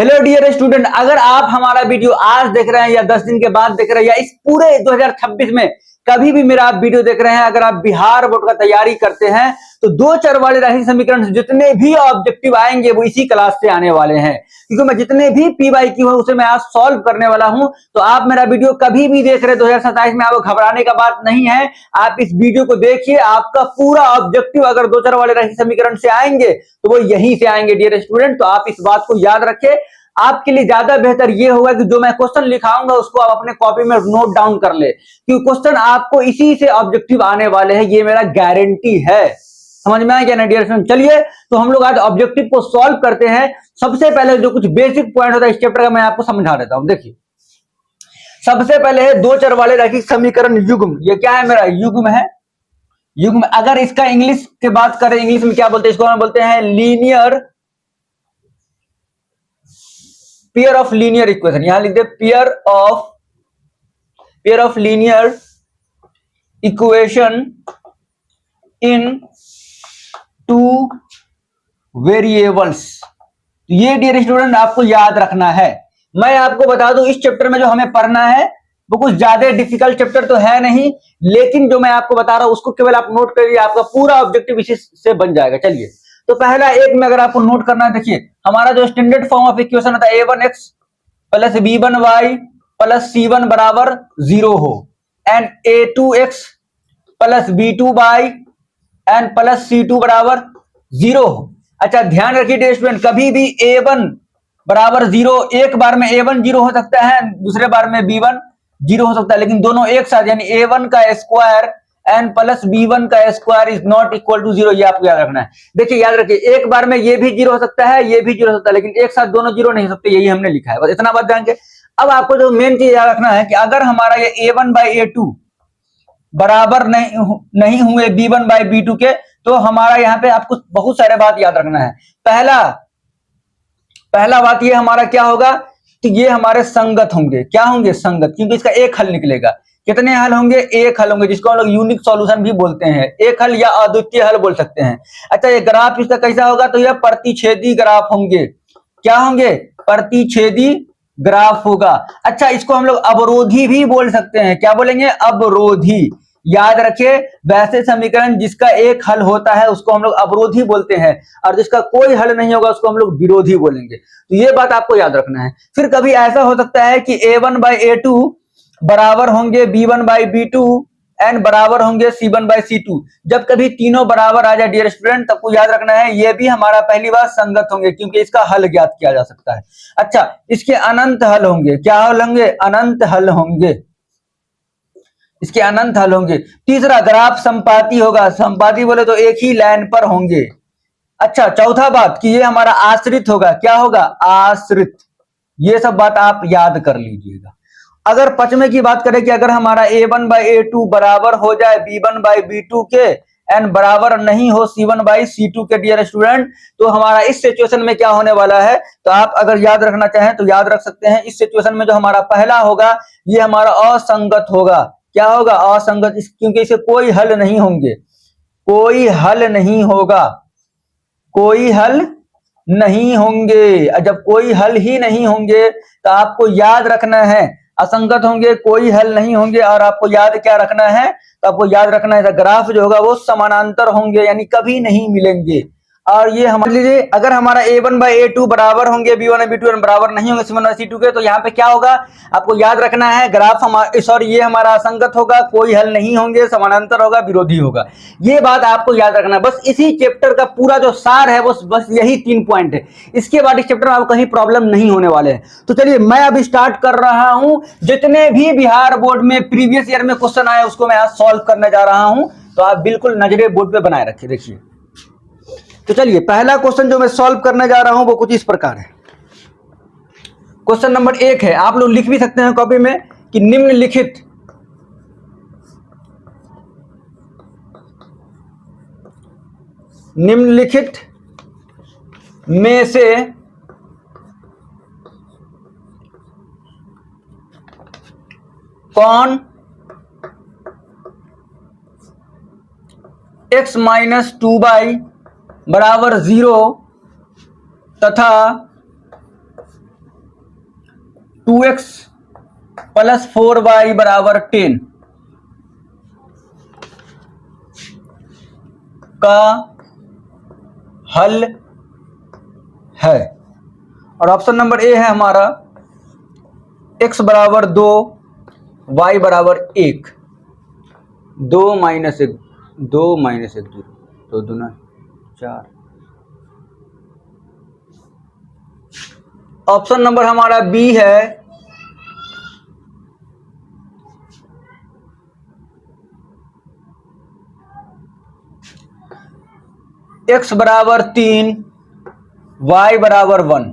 Hello dear student, अगर आप हमारा वीडियो आज देख रहे हैं या 10 दिन के बाद देख रहे हैं या इस पूरे 2026 में कभी भी मेरा आप वीडियो देख रहे हैं, अगर आप बिहार बोर्ड का तैयारी करते हैं तो दो चर वाले राशि समीकरण से जितने भी ऑब्जेक्टिव आएंगे वो इसी क्लास से आने वाले हैं, क्योंकि मैं जितने भी PYQ है उसे मैं आज सॉल्व करने वाला हूं। तो आप मेरा वीडियो कभी भी देख रहे 2027 में, आपको घबराने का बात नहीं है। आप इस वीडियो को देखिए, आपका पूरा ऑब्जेक्टिव अगर दो चर वाले राशि समीकरण से आएंगे तो वो यहीं से आएंगे डियर स्टूडेंट। तो आप इस बात को याद रखें। आपके लिए ज्यादा बेहतर ये होगा कि जो मैं क्वेश्चन लिखाऊंगा उसको आप अपने कॉपी में नोट डाउन कर ले, क्योंकि क्वेश्चन आपको इसी से ऑब्जेक्टिव आने वाले हैं, ये मेरा गारंटी है। समझ में आया क्या ना डियर स्टूडेंट? चलिए तो हम लोग आज ऑब्जेक्टिव को सॉल्व करते हैं। सबसे पहले जो कुछ बेसिक पॉइंट होता है इस चैप्टर का मैं आपको समझा देता हूं। देखिए, सबसे पहले है दो चर वाले रैखिक समीकरण युग्म। ये क्या है? मेरा युग्म है। युग्म अगर इसका इंग्लिश की बात करें, इंग्लिश में क्या बोलते हैं? इसको हम बोलते हैं linear pair of linear equation. यहां लिख दे pair of linear equation in two variables. ये डियर स्टूडेंट आपको याद रखना है। मैं आपको बता दूं, इस चैप्टर में जो हमें पढ़ना है वो कुछ ज्यादा डिफिकल्ट चैप्टर तो है नहीं, लेकिन जो मैं आपको बता रहा हूं उसको केवल आप नोट करिए, आपका पूरा ऑब्जेक्टिव इसी से बन जाएगा। चलिए तो पहला एक में अगर आपको नोट करना है, देखिए हमारा जो स्टैंडर्ड फॉर्म ऑफ इक्वेशन होता है a1x plus b1y plus c1 बराबर 0 हो, and a2x plus b2y and plus c2 बराबर 0 हो। अच्छा ध्यान रखिए डियर स्टूडेंट, कभी भी a1 बराबर 0, एक बार में a1 0 हो सकता है, दूसरे बार में b1 0 हो सकता है, लेकिन दोनों एक साथ यानी a1 का स्क्वायर एन प्लस b1 का square is not equal to 0। ये आपको याद रखना है। देखिए याद रखिए, एक बार में ये भी 0 हो सकता है, ये भी 0 हो सकता है, लेकिन एक साथ दोनों 0 नहीं हो सकते, यही हमने लिखा है। बस इतना बात ध्यान के। अब आपको जो मेन चीज याद रखना है कि अगर हमारा ये a1 बाई a2 बराबर नहीं हुए b1 बाई b2 के, तो हमारा यहाँ पे आपको बहुत सारे बात याद रखना है। पहला बात ये हमारा क्या होगा कि ये हमारे संगत होंगे। क्या होंगे? संगत, क्योंकि इसका एक हल निकलेगा। कितने हल होंगे? एक हल होंगे, जिसको हम लोग यूनिक सॉल्यूशन भी बोलते हैं। एक हल या अद्वितीय हल बोल सकते हैं। अच्छा ये ग्राफ इसका कैसा होगा? तो यह प्रतिच्छेदी ग्राफ होंगे। क्या होंगे? प्रतिच्छेदी ग्राफ होगा। अच्छा इसको हम लोग अवरोधी भी बोल सकते हैं। क्या बोलेंगे? अवरोधी। याद रखिए, वैसे समीकरण जिसका एक हल होता है उसको हम लोग अवरोधी बोलते हैं, और जिसका कोई हल नहीं होगा उसको हम लोग विरोधी बोलेंगे। तो ये बात आपको याद रखना है। फिर कभी ऐसा हो सकता है कि a1 बाई a2 बराबर होंगे b1 बाई b2 एंड बराबर होंगे c1 बाई c2। जब कभी तीनों बराबर आ जाए डियर स्टूडेंट, तब को याद रखना है ये भी हमारा पहली बार संगत होंगे, क्योंकि इसका हल ज्ञात किया जा सकता है। अच्छा इसके अनंत हल होंगे। क्या हल होंगे? अनंत हल होंगे। इसके अनंत हल होंगे। तीसरा ग्राफ संपाती होगा। संपाती बोले तो एक ही लाइन पर होंगे। अच्छा चौथा बात कि ये हमारा आश्रित होगा। क्या होगा? आश्रित। ये सब बात आप याद कर लीजिएगा। अगर पचमे की बात करें कि अगर हमारा a1 बाई a2 बराबर हो जाए b1 बाई b2 के एंड बराबर नहीं हो c1 बाई c2 के डियर स्टूडेंट, तो हमारा इस सिचुएशन में क्या होने वाला है? तो आप अगर याद रखना चाहें तो याद रख सकते हैं। इस सिचुएशन में जो हमारा पहला होगा ये हमारा असंगत होगा। क्या होगा? असंगत, क्योंकि इसे कोई हल नहीं होंगे। कोई हल नहीं होगा। कोई हल नहीं होंगे। जब कोई हल ही नहीं होंगे तो आपको याद रखना है असंगत होंगे, कोई हल नहीं होंगे, और आपको याद क्या रखना है? तो आपको याद रखना है ग्राफ जो होगा वो समानांतर होंगे, यानी कभी नहीं मिलेंगे। और ये हमारे लिए अगर हमारा a1 बाई a2 बराबर होंगे b1 बाई b2 बराबर नहीं होंगे c1 बाई c2 के, तो यहाँ पे क्या होगा? आपको याद रखना है ग्राफ हमारा सॉरी ये हमारा असंगत होगा, कोई हल नहीं होंगे, समानांतर होगा, विरोधी होगा। ये बात आपको याद रखना है। बस इसी चैप्टर का पूरा जो सार है बस यही 3 पॉइंट है। इसके बाद इस चैप्टर में आपको कहीं प्रॉब्लम नहीं होने वाले हैं। तो चलिए मैं अब स्टार्ट कर रहा हूं। जितने भी बिहार बोर्ड में प्रीवियस ईयर में क्वेश्चन आए उसको मैं आज सॉल्व करने जा रहा हूं, तो आप बिल्कुल नजरें बोर्ड पे बनाए रखिए। देखिए तो चलिए पहला क्वेश्चन जो मैं सॉल्व करने जा रहा हूं वो कुछ इस प्रकार है। क्वेश्चन नंबर 1 है, आप लोग लिख भी सकते हैं कॉपी में कि निम्नलिखित में से कौन x माइनस 2y बराबर 0 तथा 2x प्लस 4y बराबर 10 का हल है। और ऑप्शन नंबर ए है हमारा x बराबर 2 y बराबर 1, 2 माइनस 1 0, तो दूना 4। ऑप्शन नंबर हमारा बी है x बराबर 3 y बराबर 1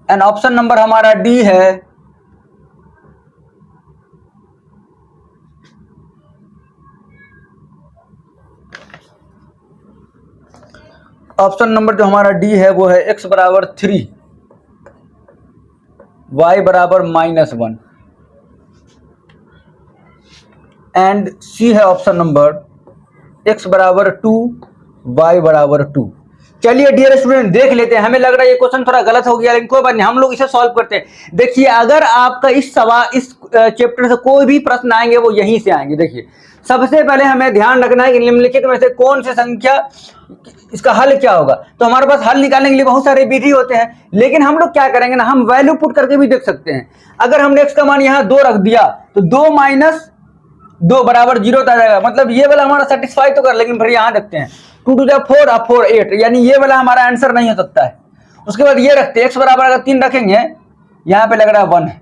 एंड ऑप्शन नंबर हमारा डी है ऑप्शन नंबर जो हमारा डी है वो है x बराबर 3 y बराबर -1 एंड सी है ऑप्शन नंबर x बराबर 2 y बराबर 2। चलिए डियर स्टूडेंट देख लेते हैं। हमें लग रहा है ये क्वेश्चन थोड़ा गलत हो गया, लेकिन कोई बात नहीं, हम लोग इसे सॉल्व करते हैं। देखिए अगर आपका इस चैप्टर से कोई भी प्रश्न आएंगे वो यहीं से आएंगे। देखिए सबसे पहले हमें ध्यान रखना है कि निम्नलिखित में से कौन सी संख्या, इसका हल क्या होगा। तो हमारे पास हल निकालने के लिए बहुत सारे विधि होते हैं, लेकिन हम लोग क्या करेंगे ना, हम वैल्यू पुट करके भी देख सकते हैं। अगर हमने x का मान यहाँ 2 रख दिया तो 2 माइनस 2 बराबर 0 आ जाएगा, मतलब ये वाला हमारा सेटिस्फाई तो कर, लेकिन फिर यहाँ देखते हैं 2 टू 4 और 4 8, यानी ये वाला हमारा आंसर नहीं हो सकता है। उसके बाद ये रखते हैं x बराबर अगर 3 रखेंगे, यहाँ पे लग रहा है 1 है,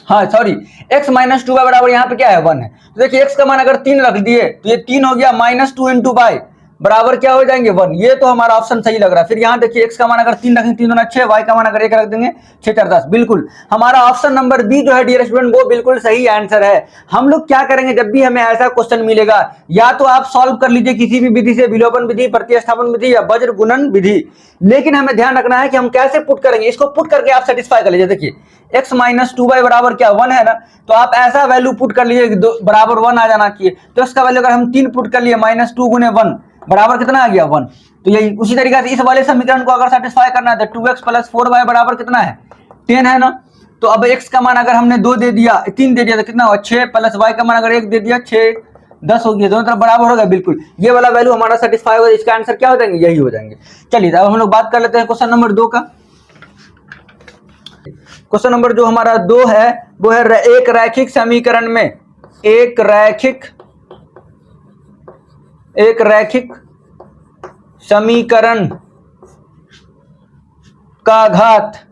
हाँ सॉरी x माइनस 2 बराबर यहाँ पे क्या है 1 है। तो देखिए x का मान अगर 3 रख दिए तो ये 3 हो गया, -2 इंटू y बराबर क्या हो जाएंगे 1। ये तो हमारा ऑप्शन सही लग रहा है। फिर यहाँ देखिए x का मान अगर 3 रखेंगे 3 दूना 6, y का मान अगर 1 रख देंगे 6 4 10, बिल्कुल हमारा ऑप्शन नंबर बी जो है डियर स्टूडेंट वो बिल्कुल सही आंसर है। हम लोग क्या करेंगे, जब भी हमें ऐसा क्वेश्चन मिलेगा या तो आप सॉल्व कर लीजिए किसी भी विधि से, विलोपन विधि, प्रतिस्थापन विधि या वज्र गुणन विधि, लेकिन हमें ध्यान रखना है कि हम कैसे पुट करेंगे। इसको पुट करके आप सेटिस्फाई कर लीजिए। देखिए x माइनस 2y बराबर क्या 1 है ना, तो आप ऐसा वैल्यू पुट कर लीजिए बराबर 1 आ जाना चाहिए। तो इसका वैल्यू अगर हम 3 पुट कर लिए -2 गुने 1 बराबर कितना आ गया 1। तो यही उसी तरीके से इस वाले समीकरण को अगर सेटिस्फाई करना है तो 2x प्लस 4y बराबर कितना है 10 है ना। तो अब x का मान अगर हमने 2 दे दिया 3 दे दिया तो कितना हुआ 6, प्लस y का मान अगर 1 दे दिया 6 10 हो गया, दोनों तरफ बराबर हो गया। बिल्कुल ये वाला वैल्यू हमारा सेटिस्फाई होगा, इसका आंसर क्या हो जाएंगे यही हो जाएंगे। चलिए अब हम लोग बात कर लेते हैं क्वेश्चन नंबर 2 का। क्वेश्चन नंबर जो हमारा 2 है वो है एक रैखिक समीकरण में एक रैखिक समीकरण का घात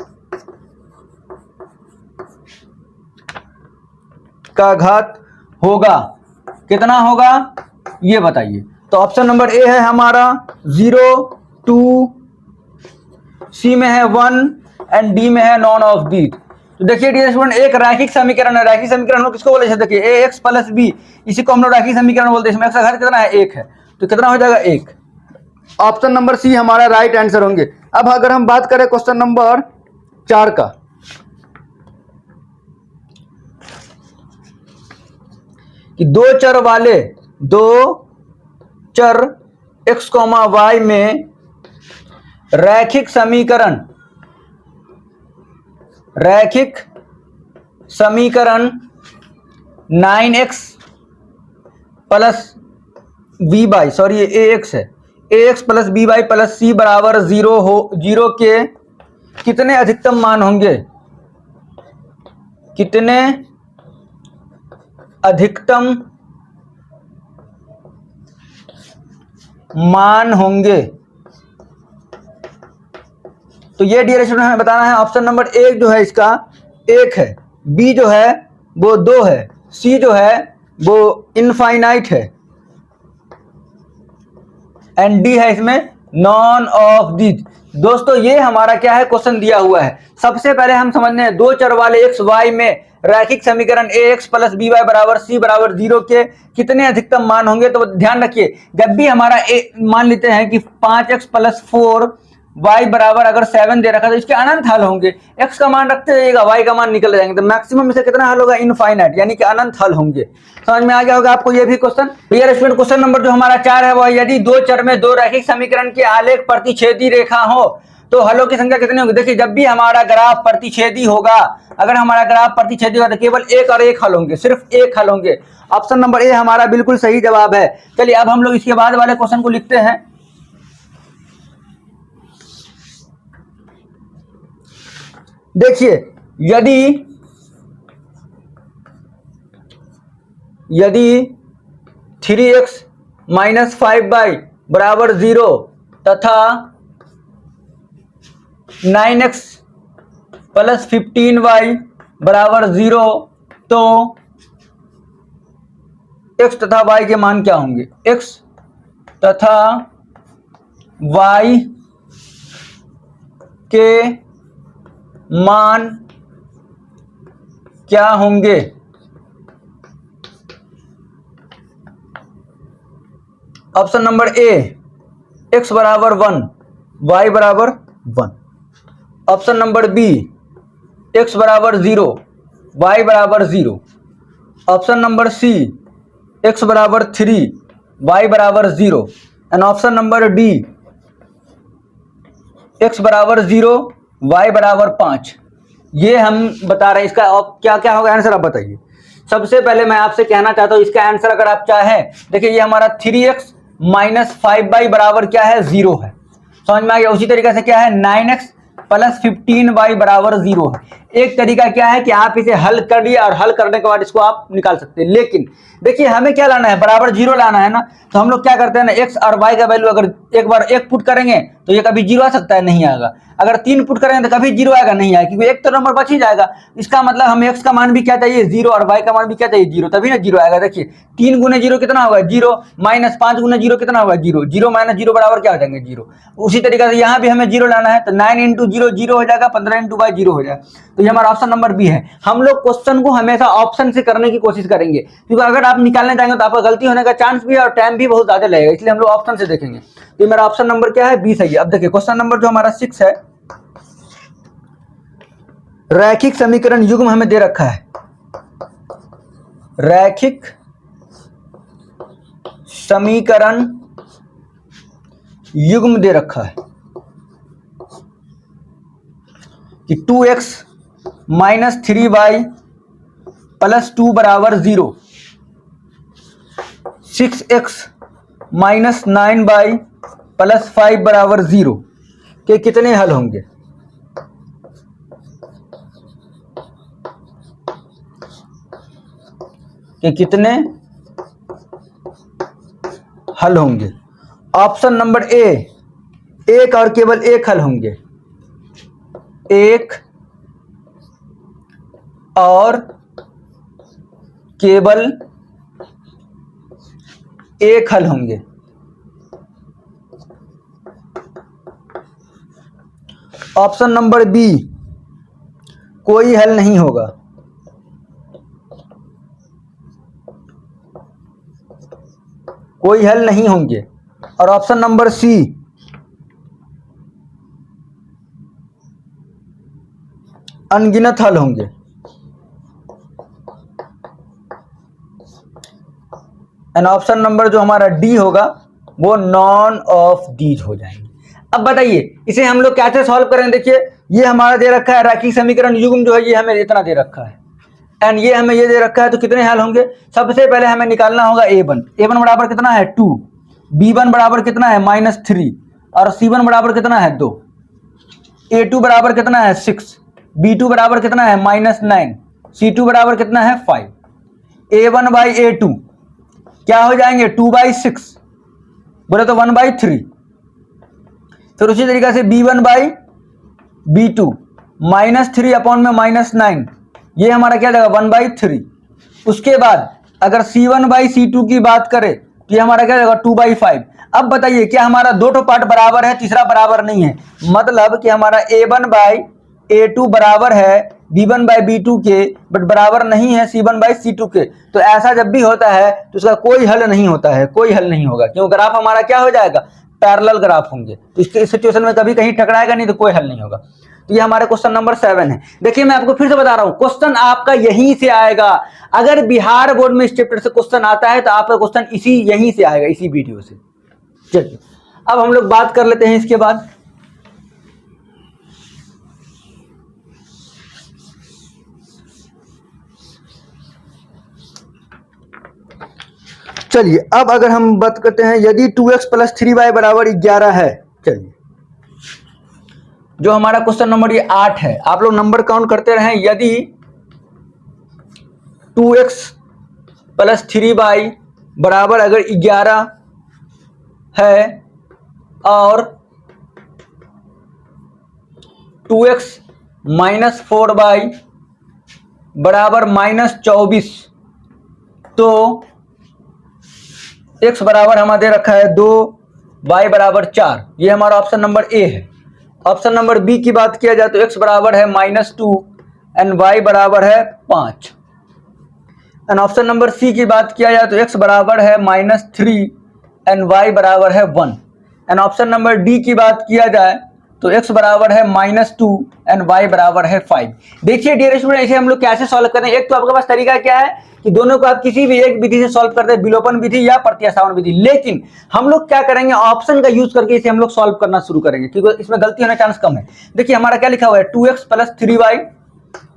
होगा, कितना होगा ये बताइए। तो ऑप्शन नंबर ए है हमारा 0, 2, सी में है 1 एंड डी में है नॉन ऑफ दी। तो देखिए डियर स्टूडेंट एक रैखिक समीकरण है, रैखिक समीकरण हम किसको बोले, देखिए ax प्लस b, इसी को हम लोग रैखिक समीकरण बोलते हैं। इसमें x का घात कितना है 1 है, तो कितना हो जाएगा 1। ऑप्शन नंबर सी हमारा राइट आंसर होंगे। अब अगर हम बात करें क्वेश्चन नंबर 4 का, कि दो चर x, y में रैखिक समीकरण 9x plus B Y, sorry ये ax है, ax plus B Y plus C बराबर 0 के कितने अधिकतम मान होंगे, कितने अधिकतम मान होंगे। तो ये डियर स्टूडेंट हमें बताना है। ऑप्शन नंबर ए जो है इसका 1 है, बी जो है वो 2 है, सी जो है वो इनफाइनाइट है एंड डी है इसमें नॉन ऑफ दीज। दोस्तों ये हमारा क्या है क्वेश्चन दिया हुआ है। सबसे पहले हम समझने हैं दो चर वाले x y में रैखिक समीकरण ax प्लस बी वाई बराबर c बराबर 0 के कितने अधिकतम मान होंगे। तो ध्यान रखिए जब भी हमारा मान लेते हैं कि 5x प्लस 4 y बराबर अगर 7 दे रखा तो इसके अनंत हल होंगे। x का मान रखते जाइएगा, y का मान निकल जाएंगे, तो मैक्सिमम से कितना हल होगा इनफाइनाइट, यानी कि अनंत हल होंगे। समझ में आ गया होगा आपको ये भी question. Dear student question number जो हमारा 4 है वो यदि दो चर में दो रैखिक समीकरण के आलेख प्रतिच्छेदी रेखा हो तो हलों की संख्या कितनी होगी? देखिए जब भी हमारा ग्राफ प्रतिच्छेदी होगा, अगर हमारा ग्राफ प्रतिच्छेदी होगा तो केवल एक और एक हल होंगे, सिर्फ एक हल होंगे। ऑप्शन नंबर ए हमारा बिल्कुल सही जवाब है। चलिए अब हम लोग इसके बाद वाले क्वेश्चन को लिखते हैं। देखिए यदि 3x माइनस 5y बराबर 0 तथा 9x प्लस 15y बराबर 0 तो x तथा y के मान क्या होंगे? x तथा y के मान क्या होंगे? ऑप्शन नंबर ए x बराबर 1 y बराबर 1। ऑप्शन नंबर बी x बराबर 0 y बराबर 0। ऑप्शन नंबर सी x बराबर 3 y बराबर 0 and option number D x बराबर 0 y बराबर 5। ये हम बता रहे हैं। इसका क्या क्या होगा आंसर आप बताइए। सबसे पहले मैं आपसे कहना चाहता हूं इसका आंसर अगर आप चाहें, देखिए ये हमारा 3x माइनस 5y बराबर क्या है? 0 है, समझ में आ गया। उसी तरीके से क्या है? 9x प्लस 15y बराबर 0 है। एक तरीका क्या है कि आप इसे हल कर लिए और हल करने के बाद इसको आप निकाल सकते हैं। लेकिन देखिए हमें क्या लाना है? बराबर 0 लाना है ना। तो हम लोग क्या करते हैं ना, x और y का वैल्यू अगर एक बार 1 पुट करेंगे तो ये कभी 0 आ सकता है? नहीं आएगा। अगर 3 पुट करेंगे तो कभी 0 आएगा? नहीं आएगा, क्योंकि एक तो नंबर बच ही जाएगा। इसका मतलब हमें x का मान भी क्या चाहिए? 0 और y का मान भी क्या चाहिए? 0, तभी ना 0 आएगा। देखिए 3 गुने 0 कितना होगा? 0 माइनस 5 गुने 0 कितना होगा? 0। 0 माइनस 0 बराबर क्या हो जाएंगे? 0। उसी तरीके से यहाँ भी हमें 0 लाना है तो 9 इंटू 0 0 हो जाएगा, 15 इंटू y 0 हो जाएगा। तो ये हमारा ऑप्शन नंबर बी है। हम लोग क्वेश्चन को हमेशा ऑप्शन से करने की कोशिश करेंगे, क्योंकि अगर आप निकालने जाएंगे तो आपका गलती होने का चांस भी है और टाइम भी बहुत ज्यादा लगेगा, इसलिए हम लोग ऑप्शन से देखेंगे। तो मेरा ऑप्शन नंबर क्या है? बी सही है। अब देखिए क्वेश्चन नंबर जो हमारा 6 है, रैखिक समीकरण युग्म हमें दे रखा है। रैखिक समीकरण युग्म दे रखा है कि 2x माइनस 3y प्लस 2 बराबर 0, 6x माइनस 9y प्लस 5 बराबर 0 के कितने हल होंगे? कि कितने हल होंगे? ऑप्शन नंबर ए एक और केवल एक हल होंगे, एक और केवल एक हल होंगे। ऑप्शन नंबर बी कोई हल नहीं होगा। कोई हल नहीं होंगे। और ऑप्शन नंबर सी अनगिनत हल होंगे। एंड ऑप्शन नंबर जो हमारा डी होगा वो नॉन ऑफ दीज हो जाएंगे। अब बताइए इसे हम लोग कैसे सॉल्व करें? देखिए ये हमारा दे रखा है रैखिक समीकरण युग्म जो है ये हमें इतना दे रखा है एंड ये हमें ये दे रखा है, तो कितने हल होंगे? सबसे पहले हमें निकालना होगा a1। a1 बराबर कितना है? 2। b1 बराबर कितना है? -3। और c1 बराबर कितना है? 2। a2 बराबर कितना है? 6। b2 बराबर कितना है? -9। c2 बराबर कितना है? 5। a1 बाई a2 क्या हो जाएंगे? 2/6 बोले तो 1/3। फिर उसी तरीके से b1 बाई b2 -3 अपॉन में -9 ये हमारा क्या जाएगा? 1/3। उसके बाद अगर c1 बाई c2 की बात करें तो ये हमारा क्या जाएगा? 2/5। अब बताइए क्या हमारा दो ठो पार्ट बराबर है, तीसरा बराबर नहीं है? मतलब कि हमारा a1 बाई a2 बराबर है b1 बाई b2 के, बट बराबर नहीं है c1 बाई c2 के। तो ऐसा जब भी होता है तो उसका कोई हल नहीं होता है, कोई हल नहीं होगा, क्यों? ग्राफ हमारा क्या हो जाएगा? पैरेलल ग्राफ होंगे। तो इसके सिचुएशन में कभी कहीं टकराएगा नहीं, तो कोई हल नहीं होगा। तो ये हमारे क्वेश्चन नंबर 7 है। देखिए मैं आपको फिर से बता रहा हूं, क्वेश्चन आपका यहीं से आएगा। अगर बिहार बोर्ड में इस चैप्टर से क्वेश्चन आता है तो आपका क्वेश्चन यहीं से आएगा, इसी वीडियो से। चलिए अब हम लोग बात कर लेते हैं इसके बाद। चलिए अब अगर हम बात करते हैं यदि 2x प्लस 3y बराबर 11 है, चलिए जो हमारा क्वेश्चन नंबर ये 8 है, आप लोग नंबर काउंट करते रहें। यदि 2x प्लस 3y बराबर अगर 11 है और 2x माइनस 4y बराबर माइनस 24, तो x बराबर हमारा दे रखा है 2, y बराबर 4। ये हमारा ऑप्शन नंबर ए है। ऑप्शन नंबर बी की बात किया जाए तो x बराबर है -2 एंड y बराबर है 5। एंड ऑप्शन नंबर सी की बात किया जाए तो x बराबर है -3 एंड y बराबर है 1। एंड ऑप्शन नंबर डी की बात किया जाए तो x बराबर है -2 एंड y बराबर है 5। देखिए डियर स्टूडेंट, इसे हम लोग कैसे सॉल्व करें। एक तो आपके पास तरीका क्या है कि दोनों को आप किसी भी एक विधि से सॉल्व करते हैं, विलोपन विधि या प्रत्यास्थापन विधि। लेकिन हम लोग क्या करेंगे, ऑप्शन का यूज करके इसे हम लोग सॉल्व करना शुरू करेंगे, क्योंकि इसमें गलती होने का चांस कम है। देखिए हमारा क्या लिखा हुआ है, 2x प्लस 3y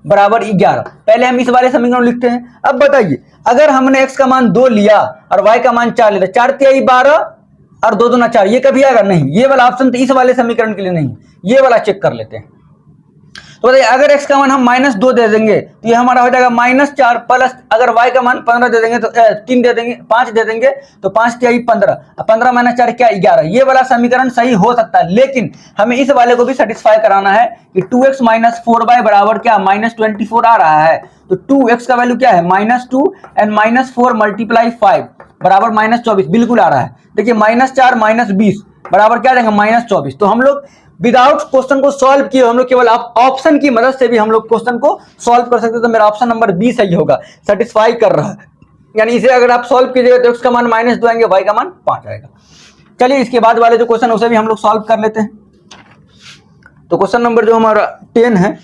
बराबर 11। पहले हम इस वाले समीकरण लिखते हैं। अब बताइए अगर हमने x का मान 2 लिया और y का मान 4 लिया, 4 तिहाई 12 और 2 दूना 4, ये कभी आएगा नहीं। ये वाला ऑप्शन तो इस वाले समीकरण के लिए नहीं, ये वाला चेक कर लेते हैं। तो बताइए अगर x का मान हम -2 दे देंगे तो ये हमारा हो जाएगा -4 प्लस, अगर y का मान 15 दे देंगे तो 3 दे देंगे, 5 दे देंगे तो 5 तिहाई 15, 15 माइनस 4 क्या 11। ये वाला समीकरण सही हो सकता है, लेकिन हमें इस वाले को भी सेटिस्फाई कराना है कि 2x माइनस 4y बराबर क्या -24 आ रहा है। तो 2x का वैल्यू क्या है -2 एंड -4 मल्टीप्लाई 5 बराबर -24 बिल्कुल आ रहा है। देखिए -4 -20 बराबर क्या आ जाएगा -24। तो हम लोग विदाउट क्वेश्चन को सॉल्व किए, हम लोग केवल ऑप्शन की मदद से भी हम लोग क्वेश्चन को सॉल्व कर सकते हैं। तो मेरा ऑप्शन नंबर बी सही होगा, सेटिस्फाई कर रहा है। यानी इसे अगर आप सॉल्व कीजिएगा तो x का मान -2 आएंगे, y का मान 5 आएगा। चलिए इसके बाद वाले जो क्वेश्चन उसे भी हम लोग सॉल्व कर लेते हैं। तो क्वेश्चन नंबर जो हमारा 10 है,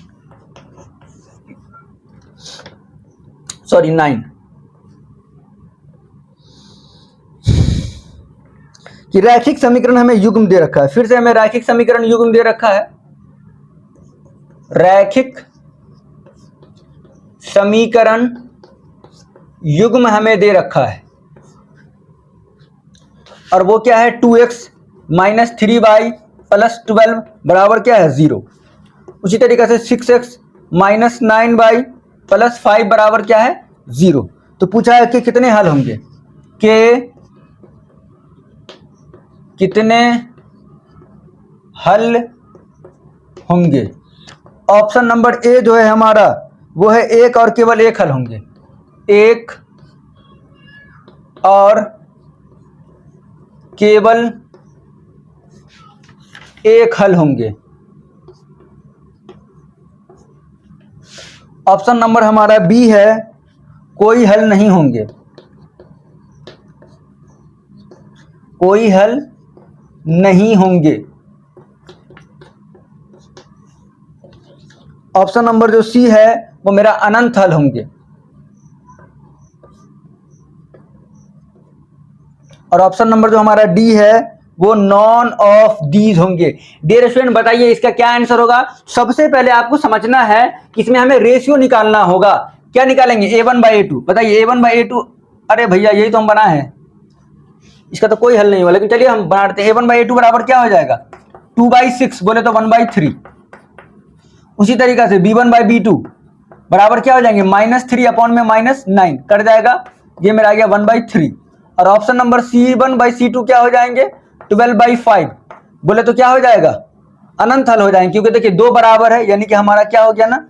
सॉरी 9, कि रैखिक समीकरण हमें युग्म दे रखा है। फिर से हमें रैखिक समीकरण युग्म दे रखा है। रैखिक समीकरण युग्म हमें दे रखा है और वो क्या है 2x माइनस 3y प्लस 12 बराबर क्या है 0। उसी तरीके से 6x माइनस 9y प्लस 5 बराबर क्या है 0। तो पूछा है कि कितने हल होंगे, कि कितने हल होंगे। ऑप्शन नंबर ए जो है हमारा वो है एक और केवल एक हल होंगे, एक और केवल एक हल होंगे। ऑप्शन नंबर हमारा बी है, कोई हल नहीं होंगे, कोई हल नहीं होंगे। ऑप्शन नंबर जो सी है वो मेरा अनंत हल होंगे। और ऑप्शन नंबर जो हमारा डी है वो नॉन ऑफ दीज होंगे। डियर स्टूडेंट बताइए इसका क्या आंसर होगा। सबसे पहले आपको समझना है कि इसमें हमें रेशियो निकालना होगा। क्या निकालेंगे, a1/a2। बताइए a1/a2, अरे भैया यही तो हम बनाए हैं, इसका तो कोई हल नहीं हुआ, लेकिन चलिए हम बनाते हैं। a1/a2 बराबर क्या हो जाएगा 2/6, बोले तो 1/3। उसी तरीके से b1/b2 बराबर क्या हो जाएंगे -3 अपॉन में -9 कट जाएगा, ये मेरा आ गया 1/3। और ऑप्शन नंबर C1/C2 क्या हो जाएंगे 12/5, बोले तो क्या हो जाएगा अनंत हल हो जाएंगे, क्योंकि देखिए दो बराबर है, यानी कि हमारा क्या हो गया ना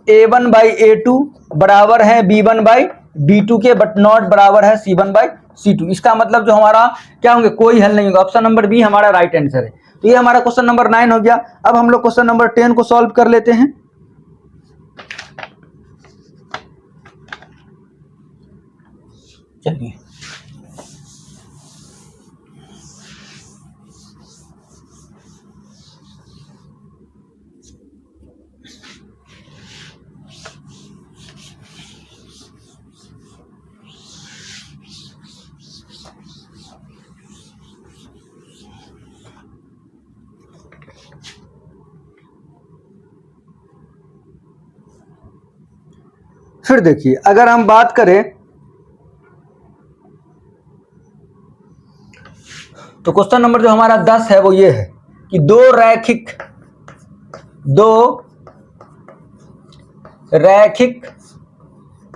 a1/a2 बराबर है b1/b2 के, बट नॉट बराबर है C1/C2। इसका मतलब जो हमारा क्या होंगे, कोई हल नहीं होगा। ऑप्शन नंबर बी हमारा राइट आंसर है। तो ये हमारा क्वेश्चन नंबर 9 हो गया। अब हम लोग क्वेश्चन नंबर 10 को सॉल्व कर लेते हैं। चलिए फिर देखिए अगर हम बात करें तो क्वेश्चन नंबर जो हमारा 10 है वो ये है कि दो रैखिक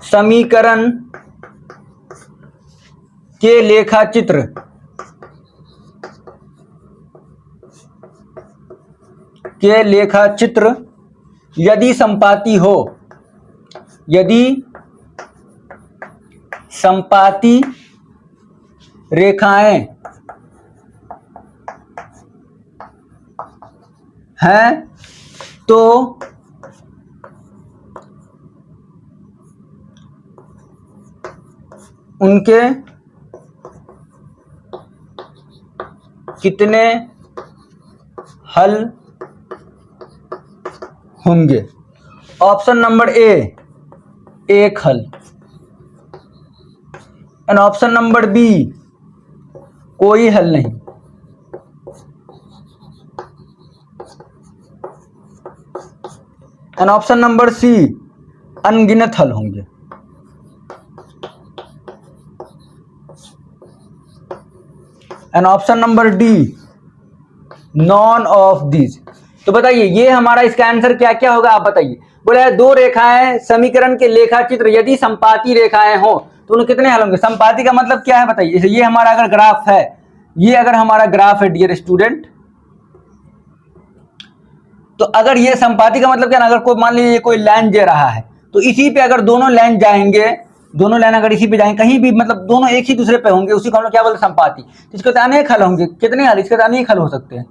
समीकरण के लेखाचित्र यदि संपाती रेखाएं हैं तो उनके कितने हल होंगे? ऑप्शन नंबर ए, एक हल। एंड ऑप्शन नंबर बी, कोई हल नहीं। एंड ऑप्शन नंबर सी, अनगिनत हल होंगे। And option number D, none of these. तो बताइए ये हमारा इसका आंसर क्या क्या होगा, आप बताइए। बोला है दो रेखाएं समीकरण के लेखाचित्र यदि संपाती रेखाएं हो तो उन्हें कितने हल होंगे? संपाती का मतलब क्या है बताइए। ये हमारा अगर ग्राफ है, ये अगर हमारा ग्राफ है डियर स्टूडेंट, तो अगर ये संपाती का मतलब क्या ना, अगर कोई मान लीजिए कोई लाइन दे रहा है तो इसी पे अगर दोनों लाइन जाएंगे, दोनों लाइन अगर इसी पे जाएंगे कहीं भी, मतलब दोनों एक ही दूसरे पे होंगे, उसी को हम लोग क्या बोलते हैं? संपाती। तो इसके तो अनेक हल होंगे। कितने हल? इसके तो अनेक हल हो सकते हैं।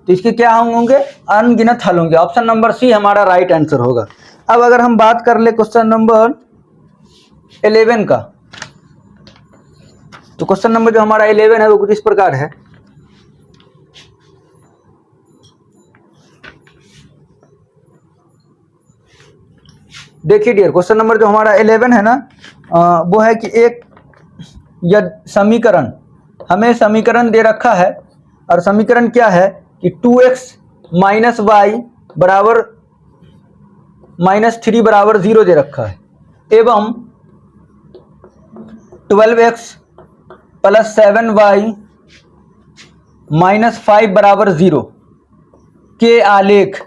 तो इसके क्या होंगे? अनगिनत हल होंगे। ऑप्शन नंबर सी हमारा राइट आंसर होगा। अब अगर हम बात कर ले क्वेश्चन नंबर 11 का, तो क्वेश्चन नंबर जो हमारा 11 है वो कुछ इस प्रकार है। देखिए डियर, क्वेश्चन नंबर जो हमारा 11 है ना, वो है कि एक समीकरण, हमें समीकरण दे रखा है और समीकरण क्या है कि 2x माइनस वाई बराबर -3 बराबर 0 दे रखा है एवं 12x प्लस 7y -5 बराबर 0 के आलेख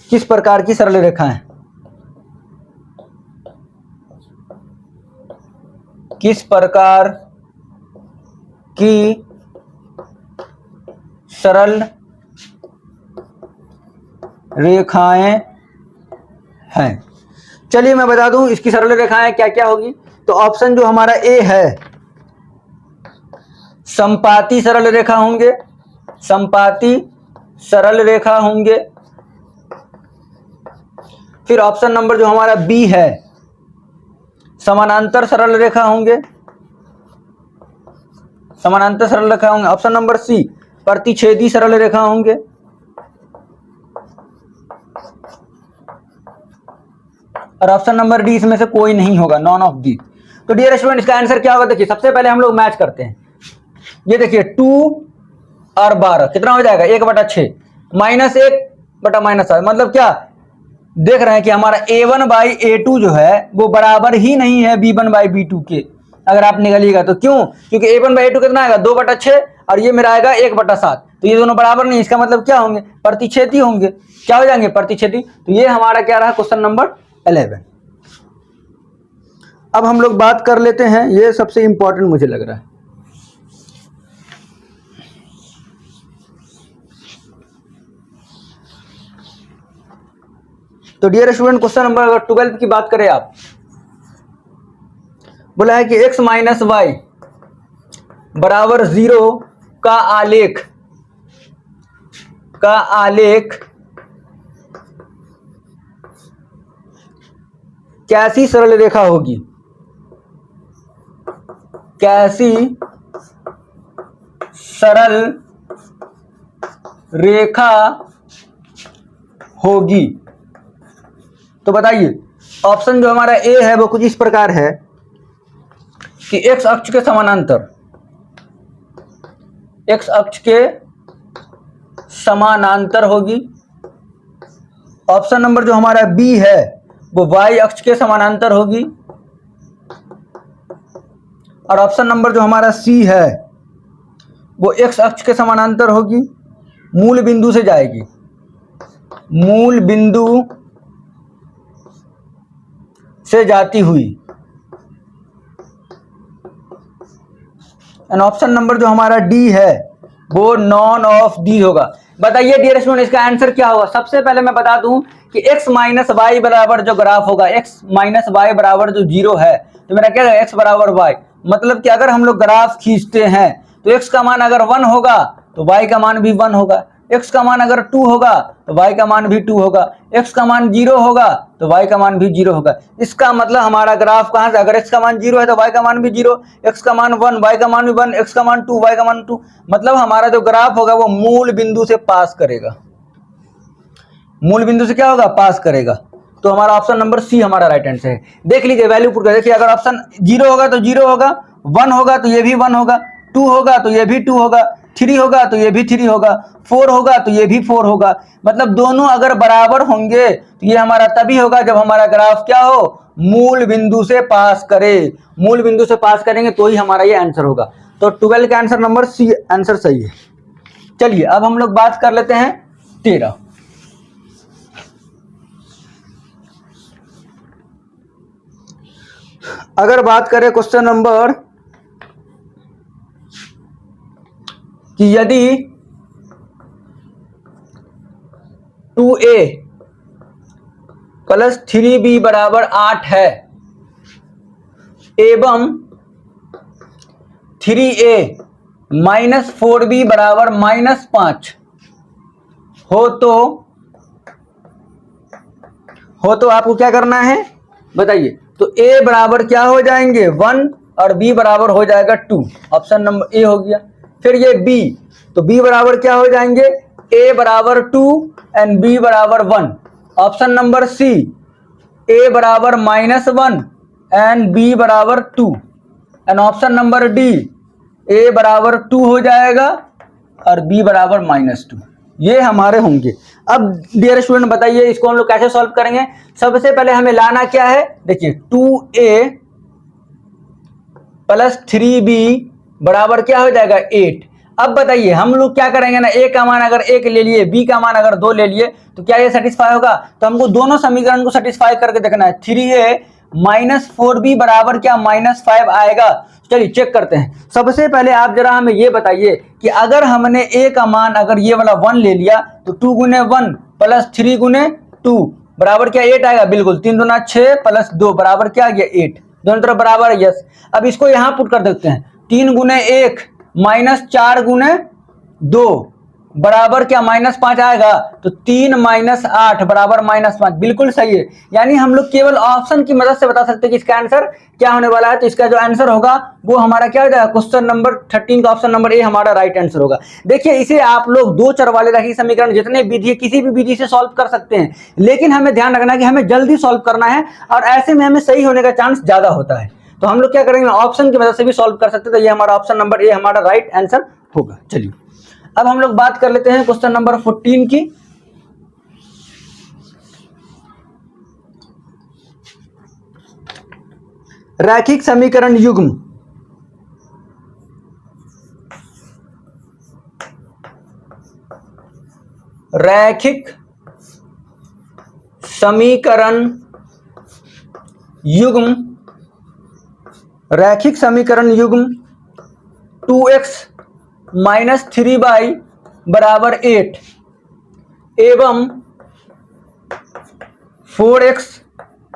किस प्रकार की सरल रेखा है? किस प्रकार की सरल रेखाएं हैं? चलिए मैं बता दूं इसकी सरल रेखाएं क्या क्या होगी। तो ऑप्शन जो हमारा ए है, संपाती सरल रेखा होंगे, संपाती सरल रेखा होंगे। फिर ऑप्शन नंबर जो हमारा बी है, समानांतर सरल रेखा होंगे, समानांतर सरल रेखा होंगे। ऑप्शन नंबर सी, प्रतिच्छेदी सरल रेखा होंगे। और ऑप्शन नंबर डी इसमें से कोई नहीं होगा, नॉन ऑफ दी। तो डियर स्टूडेंट इसका आंसर क्या होगा? देखिए सबसे पहले हम लोग मैच करते हैं। ये देखिए 2 और 12 कितना हो जाएगा? 1/6 -1 बटा -8, मतलब क्या देख रहे हैं कि हमारा a1/a2 जो है वो बराबर ही नहीं है b1/b2 के। अगर आप निकालिएगा तो क्यों? क्योंकि a1/a2 कितना आएगा? 2/6 और ये मेरा आएगा 1/7। तो ये दोनों बराबर नहीं, इसका मतलब क्या होंगे? प्रतिच्छेदी होंगे। क्या हो जाएंगे? प्रतिच्छेदी। तो ये हमारा क्या रहा? Question number 11। अब हम लोग बात कर लेते हैं, ये सबसे इंपॉर्टेंट मुझे लग रहा है। तो डियर स्टूडेंट क्वेश्चन नंबर अगर 12 की बात करें, आप बोला है कि x माइनस वाई बराबर 0 का आलेख कैसी सरल रेखा होगी? कैसी सरल रेखा होगी? तो बताइए ऑप्शन जो हमारा ए है वो कुछ इस प्रकार है कि एक्स अक्ष के समानांतर, एक्स अक्ष के समानांतर होगी। ऑप्शन नंबर जो हमारा बी है वो वाई अक्ष के समानांतर होगी। और ऑप्शन नंबर जो हमारा सी है वो एक्स अक्ष के समानांतर होगी, मूल बिंदु से जाएगी, मूल बिंदु से जाती हुई। एंड ऑप्शन नंबर जो हमारा डी है वो नॉन ऑफ दी होगा। बताइए डियर स्टूडेंट इसका आंसर क्या होगा। सबसे पहले मैं बता दूं कि x माइनस वाई बराबर जो ग्राफ होगा, x माइनस वाई बराबर जो 0 है, तो मेरा क्या है x बराबर y। मतलब कि अगर हम लोग ग्राफ खींचते हैं तो x का मान अगर 1 होगा तो y का मान भी 1 होगा, x का मान अगर 2 होगा तो y का मान भी 2 होगा, x का मान 0 होगा तो y का मान भी 0 होगा। इसका मतलब हमारा ग्राफ कहां से, अगर x का मान 0 है तो y का मान भी 0, x का मान 1 y का मान भी 1, x का मान 2 y का मान 2। मतलब हमारा जो ग्राफ होगा वो मूल बिंदु से पास करेगा, मूल बिंदु से क्या होगा, पास करेगा। तो हमारा ऑप्शन नंबर सी हमारा राइट आंसर है। देख लीजिए वैल्यू पुट कर देखिए, अगर ऑप्शन 0 होगा तो 0 होगा, 1 होगा तो ये भी 1 होगा, 2 होगा तो ये भी 2 होगा, 3 होगा तो ये भी 3 होगा, 4 होगा तो ये भी 4 होगा। मतलब दोनों अगर बराबर होंगे तो ये हमारा तभी होगा जब हमारा ग्राफ क्या हो, मूल बिंदु से पास करे। मूल बिंदु से पास करेंगे तो ही हमारा ये आंसर होगा। तो 12 का आंसर नंबर सी आंसर सही है। चलिए अब हम लोग बात कर लेते हैं 13। अगर बात करें क्वेश्चन नंबर कि यदि 2a प्लस 3b बराबर 8 है एवं 3a माइनस 4b बराबर माइनस 5 हो तो आपको क्या करना है बताइए। तो a बराबर क्या हो जाएंगे 1 और b बराबर हो जाएगा 2, ऑप्शन नंबर ए हो गया। फिर ये b, तो b बराबर क्या हो जाएंगे, a बराबर 2 एंड b बराबर 1, ऑप्शन नंबर सी a बराबर माइनस 1 एंड b बराबर 2 and option number D a बराबर 2 हो जाएगा और b बराबर माइनस 2। ये हमारे होंगे। अब डियर स्टूडेंट बताइए इसको हम लोग कैसे सॉल्व करेंगे। सबसे पहले हमें लाना क्या है, देखिए 2a प्लस 3b बराबर क्या हो जाएगा 8। अब बताइए हम लोग क्या करेंगे ना, a का मान अगर 1 ले लिए, b का मान अगर 2 ले लिए तो क्या ये सेटिस्फाई होगा। तो हमको दोनों समीकरण को सेटिस्फाई करके देखना है। 3a माइनस 4b बराबर क्या माइनस 5 आएगा। चलिए चेक करते हैं। सबसे पहले आप जरा हमें ये बताइए कि अगर हमने a का मान अगर ये वाला 1 ले लिया तो 2 गुने 1 प्लस 3 गुने 2 बराबर क्या 8 आएगा। बिल्कुल, 3 दूना 6 प्लस 2 बराबर क्या आ गया 8, दोनों तरफ बराबर है। यस, अब इसको यहां पुट कर देते हैं। 3 गुने 1 माइनस 4 गुने 2 बराबर क्या माइनस 5 आएगा। तो 3 माइनस 8 बराबर माइनस 5, बिल्कुल सही है। यानी हम लोग केवल ऑप्शन की मदद से बता सकते हैं कि इसका आंसर क्या होने वाला है। तो इसका जो आंसर होगा वो हमारा क्या हो जाएगा, क्वेश्चन नंबर 13 का ऑप्शन नंबर ए हमारा राइट आंसर होगा। देखिए इसे आप लोग दो चर वाले रैखिक समीकरण जितने विधि किसी भी विधि से सॉल्व कर सकते हैं, लेकिन हमें ध्यान रखना है कि हमें जल्दी सॉल्व करना है और ऐसे में हमें सही होने का चांस ज्यादा होता है। तो हम लोग क्या करेंगे, ऑप्शन की मदद से भी सॉल्व कर सकते हैं। तो ये हमारा ऑप्शन नंबर ए हमारा राइट आंसर होगा। चलिए अब हम लोग बात कर लेते हैं क्वेश्चन नंबर 14 की। रैखिक समीकरण युग्म। रैखिक समीकरण युग्म, रैखिक समीकरण युग्म 2x माइनस 3y बराबर 8 एवं 4x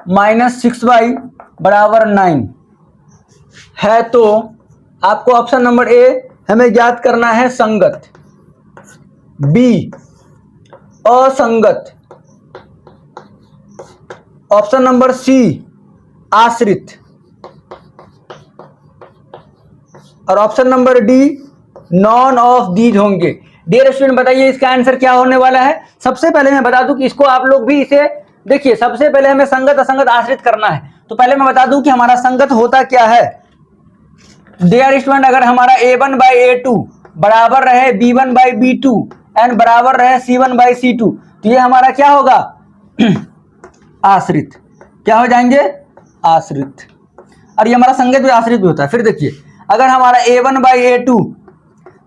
माइनस 6y बराबर 9 है। तो आपको ऑप्शन नंबर ए हमें ज्ञात करना है संगत, बी असंगत, ऑप्शन नंबर सी आश्रित और option number D none of these होंगे। डियर स्टूडेंट बताइए इसका आंसर क्या होने वाला है। सबसे पहले मैं बता दूं कि इसको आप लोग भी इसे देखिए, सबसे पहले हमें संगत असंगत आश्रित करना है। तो पहले मैं बता दूं कि हमारा संगत होता क्या है। डियर स्टूडेंट अगर हमारा a1 बाई a2 बराबर रहे b1 बाई b2 एंड बराबर रहे c1 बाई c2 तो ये हमारा क्या होगा आश्रित। क्या हो जाएंगे, आश्रित। और ये हमारा संगत भी आश्रित भी होता है। फिर देखिए, अगर हमारा a1 बाई a2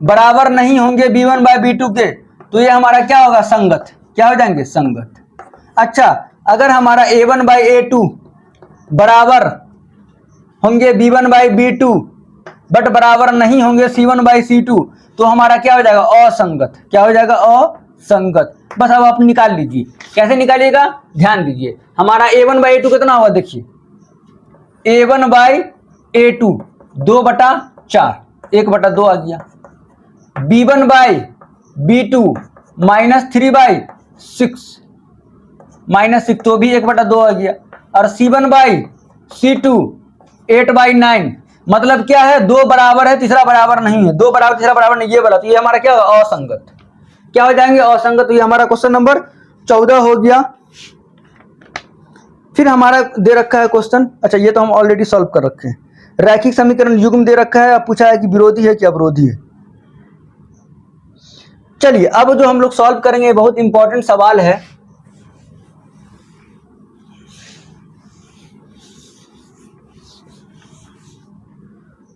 बराबर नहीं होंगे b1 बाई b2 के, तो ये हमारा क्या होगा? संगत। क्या हो जाएंगे? संगत। अच्छा, अगर हमारा a1 बाई a2 बराबर होंगे b1 बाई b2 बट बराबर नहीं होंगे c1 बाई c2, तो हमारा क्या हो जाएगा? असंगत। क्या हो जाएगा? असंगत। बस अब आप निकाल लीजिए। कैसे निकालिएगा? ध्यान दीजिए, हमारा a1 बाई a2 कितना हुआ? देखिए, a1 बाई a2 2/4, 1/2 आ गया। b1 बाई b2 -3/6, -6 तो भी 1/2 आ गया। और c1 बाई c2 8/9, मतलब क्या है? 2 बराबर है, तीसरा बराबर नहीं है। 2 बराबर, तीसरा बराबर नहीं, ये वाला। तो ये हमारा क्या होगा? असंगत। क्या हो जाएंगे? असंगत। तो ये हमारा क्वेश्चन नंबर 14 हो गया। फिर हमारा दे रखा है क्वेश्चन, अच्छा ये तो हम ऑलरेडी सॉल्व कर रखे हैं। रैखिक समीकरण युग्म दे रखा है, अब पूछा है कि विरोधी है कि अवरोधी है। चलिए, अब जो हम लोग सॉल्व करेंगे बहुत इंपॉर्टेंट सवाल है।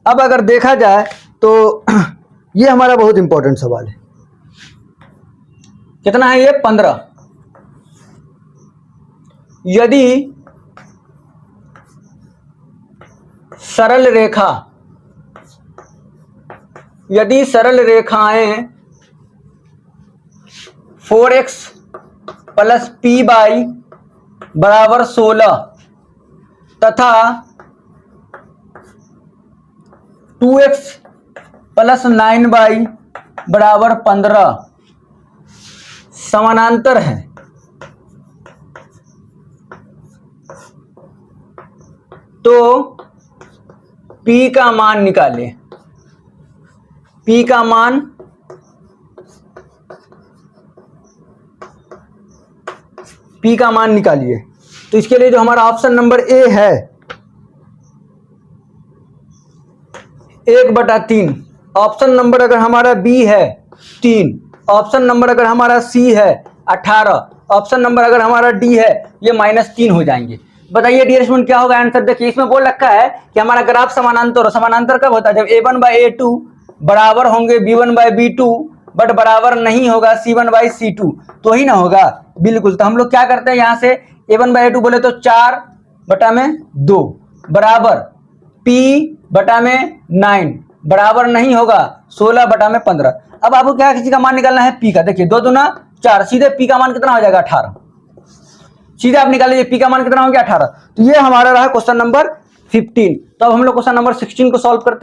अब अगर देखा जाए तो ये हमारा बहुत इंपॉर्टेंट सवाल है। कितना है ये? 15। यदि सरल रेखाएं 4x प्लस p बाई बराबर 16 तथा 2x प्लस 9 बाई बराबर 15 समानांतर है, तो P का मान निकालें। P का मान निकालिए। तो इसके लिए जो हमारा ऑप्शन नंबर ए है 1/3, ऑप्शन नंबर अगर हमारा बी है 3, ऑप्शन नंबर अगर हमारा सी है 18, ऑप्शन नंबर अगर हमारा डी है ये -3 हो जाएंगे। बताइए डियर स्टूडेंट क्या होगा आंसर? देखिए, इसमें बोल रखा है कि हमारा ग्राफ समानांतर हो। समानांतर कब होता है? जब a1 बाई a2 बराबर होंगे b1 बाई b2 बट बराबर नहीं होगा c1 बाई c2, तो ही ना होगा। बिल्कुल। तो हम लोग क्या करते हैं, यहाँ से a1 बाई a2 बोले तो 4/2 बराबर p बटा में 9 बराबर नहीं होगा 16/15। अब आपको क्या किसी का मान निकालना है? p का। देखिए 2 दूना 4, सीधे p का मान कितना हो जाएगा? 18। सीधे आप निकाल लीजिए p का मान कितना हो गया? 18। तो ये हमारा रहा क्वेश्चन नंबर 15। तो अब हम लोग क्वेश्चन नंबर 16 को सॉल्व करते हैं।